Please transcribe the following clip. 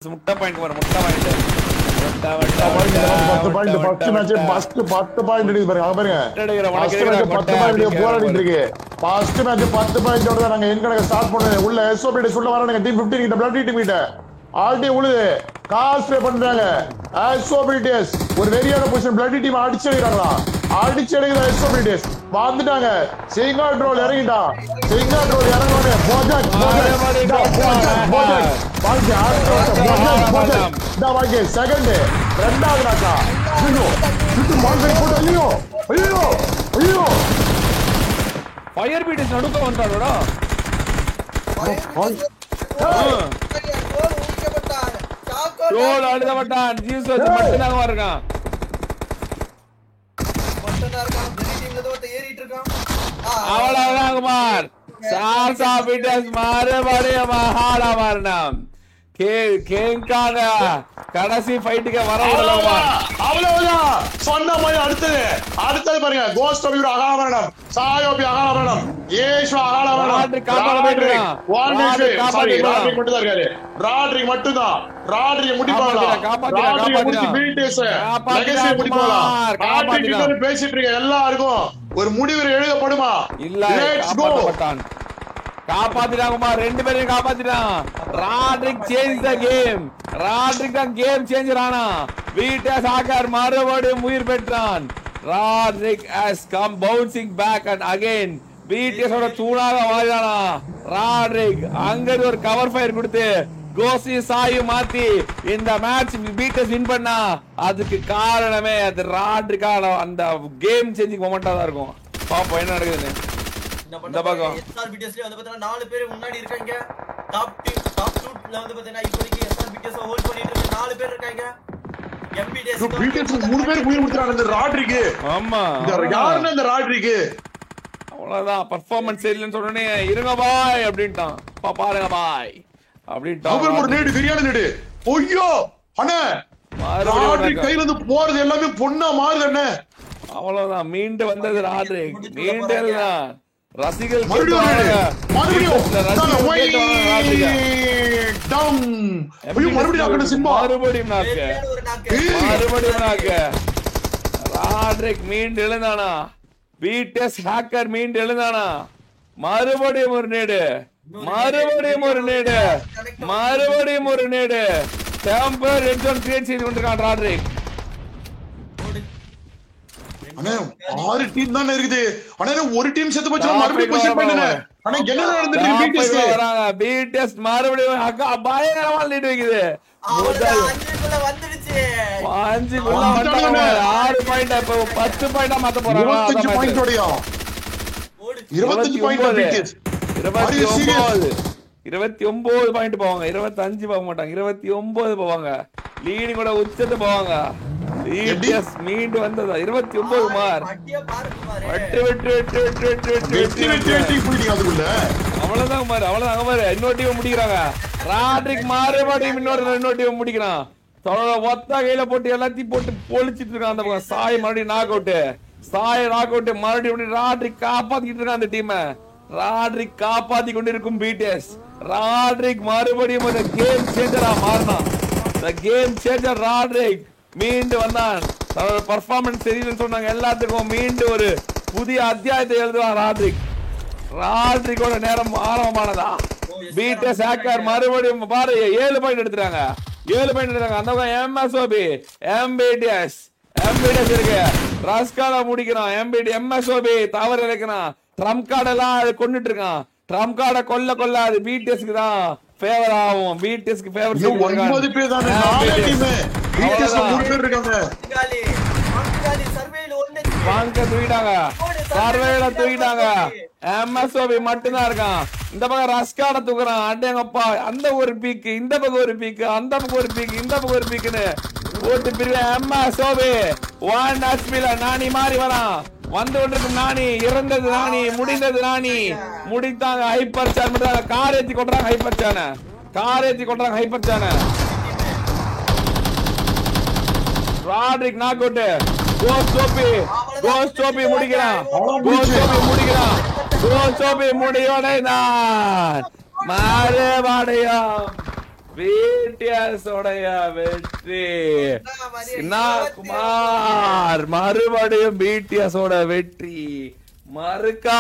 முட்டை பாயிண்ட் வர முட்டை point 10 point first match first 10 point இருக்கு பாருங்க பாருங்க ஃபர்ஸ்ட் மேட்ச் 10 பாயிண்ட் போராடிட்டு இருக்கு ஃபர்ஸ்ட் மேட்ச் 10 பாயிண்ட் ஓட நாங்க என் கணக்கு ஸ்டார்ட் பண்ணோம் உள்ள எஸ்ஓபி உள்ள வரானுங்க டீம் 15 கிட்ட பிளட் டீம் கிட்ட ஆல்ரெடி உழுது காஸ் பே பண்றாங்க எஸ்ஓபிடிஎஸ் ஒரு வெரியான பொசிஷன் பிளட் டீம் அடிச்சிடுறாங்களா அடிச்சிடுற எஸ்ஓபிடிஎஸ் வந்துட்டாங்க சிங்காட்ரோல் இறங்கிட்டான் சிங்காட்ரோல் இறங்கனே போஜக் பால்கி போஜக் பால்கி செகண்ட் ரெண்டாவது நாக்கா ஐயோ சுத்து மார்க்கெட் போட்டு ஐயோ ஐயோ ஐயோ ஃபயர் பீட் நடுக்க வந்தாடா ரோல் அடித மாட்டான் ஜீஸ் வச்சு மட்டும் தான் இருக்கான் அவ்வளவுதான் குமார் சாசா பிட்டஸ் மறுபடிய மகாடா மரணம் கேங்காக கடைசி ஃபைட்டுக்கு வர விடலாமா அவ்வளவுதான் சொன்ன மாதிரி அடுத்தது பாருங்க கோஸ்ட் ஆஃப் அகால மரணம் சாயோபி அகால மரணம் ஏஷு அகால மரணம் ராட்ரிக் மட்டும் தான் இருக்காரு ராட்ரிக் மட்டும் தான் ராட்ரிக் முடிப்பாங்களா ராட்ரிக் முடிச்சு பீட்டஸ் லெகசி முடிப்பாங்களா ராட்ரிக் கிட்ட பேசிட்டு இருக்க எல்லாருக்கும் ஒரு முடிவு எழுதப்படுமா இல்ல லெட்ஸ் கோ காப்பாத்திட்டாங்கம்மா ரெண்டு பேரையும் காப்பாத்திட்டான் ராட்ரிக் சேஞ்ச் த கேம் ராட்ரிக் தான் கேம் சேஞ்சர் ஆனா வீட்டஸ் ஆக்கர் மறுபடியும் உயிர் பெற்றான் Rodrick has come bouncing back and again வீட்டஸ் ஓட தூணாக மாறினானா ராட்ரிக் அங்க ஒரு கவர் ஃபயர் கொடுத்து கோசி சாயு மாத்தி இந்த மேட்ச் வீட்டஸ் வின் பண்ணா அதுக்கு காரணமே அது ராட்ரிக்கான அந்த கேம் சேஞ்சிங் மொமெண்டா தான் இருக்கும் பாப்போம் என்ன நடக்குதுன்னு இந்த பக்கம் எஸ்ஆர்பிடிஎஸ்ல வந்து பார்த்தா 4 பேர் முன்னாடி இருக்காங்க டாப் 2ல வந்து பார்த்தா இப்போதைக்கு எஸ்ஆர்பிடிஎஸ் ஹோல்ட் பண்ணிட்டு இருக்க 4 பேர் இருக்காங்க எம்பிடிஎஸ் பிடிஎஸ் 3 பேர் உயிர் கொடுத்தாங்க இந்த ராட்ரிக் ஆமா யாருன்னு இந்த ராட்ரிக் அவ்வளவுதான் பெர்ஃபார்மன்ஸ் சரியில்லைன்னு சொன்னனே இருங்க பாய் அப்படிட்டான் பாருங்க பாய் அப்படிட்டான் அவர் ஒரு நேடு சரியான நேடு ஐயோ அண்ணே ராட்ரிக் கையில இருந்து போறது எல்லாமே பொண்ணா மாறுது அண்ணே அவ்வளவுதான் மீண்டு வந்தது ராட்ரிக் மீண்டு எல்லாம் ரசிகர்கள் ராட்ரிக் மீண்டு எழுந்தானா பிடிஎஸ் ஹேக்கர் மீண்டு எழுந்தானா மறுபடியும் ஒரு நேடு மறுபடியும் ஒரு நேடு மறுபடியும் ஒரு நேடு டெம்பர் ரெட் ஜோன் கிரியேட் செய்து கொண்டிருக்கான் ராட்ரிக் அண்ணே 6 டீம் தான இருக்குது அண்ணே ஒரு டீம் செத்து போச்சு மறுபடியும் பொசிஷன் பண்ணுங்க அண்ணே என்ன நடந்துட்டு இருக்கு பிடிஎஸ் வராங்க பிடிஎஸ் மறுபடியும் அக்கா பயங்கரமா லீட் வைக்குது 5 வந்துருச்சு 5 குள்ள வந்தாங்க 6 பாயிண்ட் இப்ப 10 பாயிண்டா மாத்த போறாங்க 25 பாயிண்ட் ஓடியா 25 பாயிண்ட் பிடிஎஸ் 29 பாயிண்ட் போவாங்க 25 போக மாட்டாங்க 29 போவாங்க லீடிங் கூட உச்சத்தை போவாங்க பிடிஎஸ் மீண்டு வந்ததா 29 மார் அவ்வளவுதான் மார் அவ்வளவுதான் மார் இன்னொரு டீம் முடிக்கிறாங்க ராட்ரிக் மறுபடியும் இன்னொரு டீம் முடிக்கிறான் ஒத்த கையில போட்டு எல்லாத்தையும் போட்டு பொழிச்சிட்டு இருக்கான் அந்த பக்கம் சாய் மறுபடியும் நாக் அவுட் மறுபடியும் ராட்ரிக் காப்பாத்திட்டு இருக்கான் அந்த டீம் ராட்ரிக் காப்பாத்தி கொண்டிருக்கும் பிடிஎஸ் ராட்ரிக் மறுபடியும் ஒரு கேம் சேஞ்சரா மாறினான் கேம் சேஞ்சர் ராட்ரிக் மீண்டு வந்தான் பர்ஃபார்மன்ஸ் சரியில்லைன்னு சொன்னாங்க எல்லாத்துக்கும் மீண்டு ஒரு புதிய அத்தியாயத்தை எழுதுவான் ராட்ரிக்கோட நேரம் ஆரம்பமானதா பிடிஎஸ் ஹேக்கர் மறுபடியும் பாரு 7 பாயிண்ட் எடுத்துட்டாங்க 7 பாயிண்ட் எடுத்தாங்க அந்த எம்எஸ்ஓபி எம்பிடிஎஸ் இருக்கு ரஸ்கால முடிக்கிறான் எம்எஸ்ஓபி தவறு இறக்கிறான் ட்ரம்ப் கார்டெல்லாம் கொண்டுட்டு இருக்கான் ட்ரம்ப் கார்டை கொல்ல அது பிடிஎஸ்க்கு தான் ஃபேவர் ஆகும் பிடிஎஸ்க்கு ஃபேவர் 9 பேர் தான் 4 டீம் பிடிஎஸ் 3 பேர் இருக்காங்க வாங்க தூக்கிட்டாங்க எம்எஸ்ஓபி மட்டும் தான் இருக்கான் இந்த பக்கம் ரஸ்காட தூக்குறான் அடேங்கப்பா அந்த ஒரு பீக் இந்த பக்கம் ஒரு பீக் அந்த பக்கம் ஒரு பீக் இந்த பக்கம் ஒரு பீக்னு போட்டு பிரிவு எம்எஸ்ஓபி 1 ஹெச்பில நானி மாறி வரான் வந்து கொண்டிருக்கும் நானி இறந்தது நானி முடிந்தது நானி முடித்தாங்க ஹைப்பர் சான் மட்டும் கார் ஏத்தி கொண்டாங்க ஹைப்பர் சான ராட்ரிக் நாக் அவுட் கோஸ்டோபி முடிக்கிறான் கோஸ்டோபி முடியோட மறுபடியும் பிடிஎஸோடைய வெற்றி. குமார் மறுபடியும் பிடிஎஸோட வெற்றி. மறுக்கா